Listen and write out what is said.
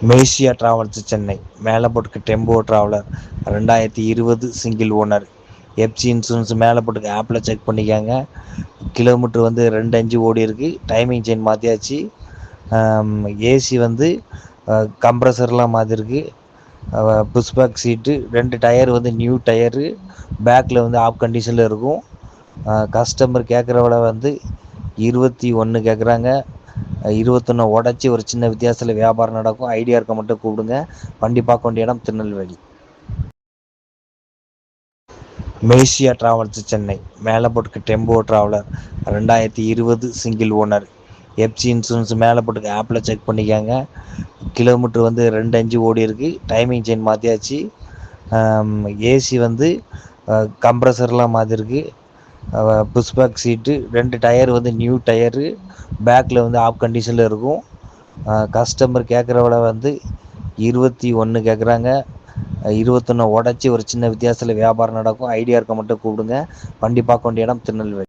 மேசியா travels Chennai மேலப்போட்டுக்கு tempo traveller 2020 single owner FC insurance மேலப்போட்டுக்கு ஆப்பில் செக் பண்ணிக்காங்க. கிலோமீட்டர் வந்து 2.5 ஓடி இருக்கு. டைமிங் செயின் மாற்றியாச்சு. ஏசி வந்து கம்ப்ரஸர்லாம் மாற்றிருக்கு. புஷ்பேக் சீட்டு, 2 டயர் வந்து நியூ டயரு, பேக்கில் வந்து ஆஃப் கண்டிஷனில் இருக்கும். கஸ்டமர் கேட்குற விலை வந்து 21 கேட்குறாங்க. 21 உடச்சி ஒரு சின்ன வித்தியாசத்தில் வியாபாரம் நடக்கும். ஐடியா இருக்க மட்டும் கூப்பிடுங்க. வண்டி பார்க்க வேண்டிய இடம் திருநெல்வேலி. மேசியா டிராவல்ஸ் சென்னை மேலப்போட்டுக்கு tempo traveller 2020 single owner FC insurance மேலப்போட்டுக்கு ஆப்பில் செக் பண்ணிக்காங்க. கிலோமீட்டர் வந்து 2.5 ஓடி இருக்கு. டைமிங் செயின் மாற்றியாச்சு. ஏசி வந்து கம்ப்ரஸர்லாம் மாற்றிருக்கு. புஷ்பேக் சீட்டு, 2 டயர் வந்து நியூ டயரு, பேக்கில் வந்து ஆஃப் கண்டிஷனில் இருக்கும். கஸ்டமர் கேட்குற விலை வந்து 21 கேட்குறாங்க. 21 உடச்சி ஒரு சின்ன வித்தியாசத்தில் வியாபாரம் நடக்கும். ஐடியா இருக்க மட்டும் கூப்பிடுங்க. வண்டி பார்க்க வேண்டிய இடம் திருநெல்வேலி.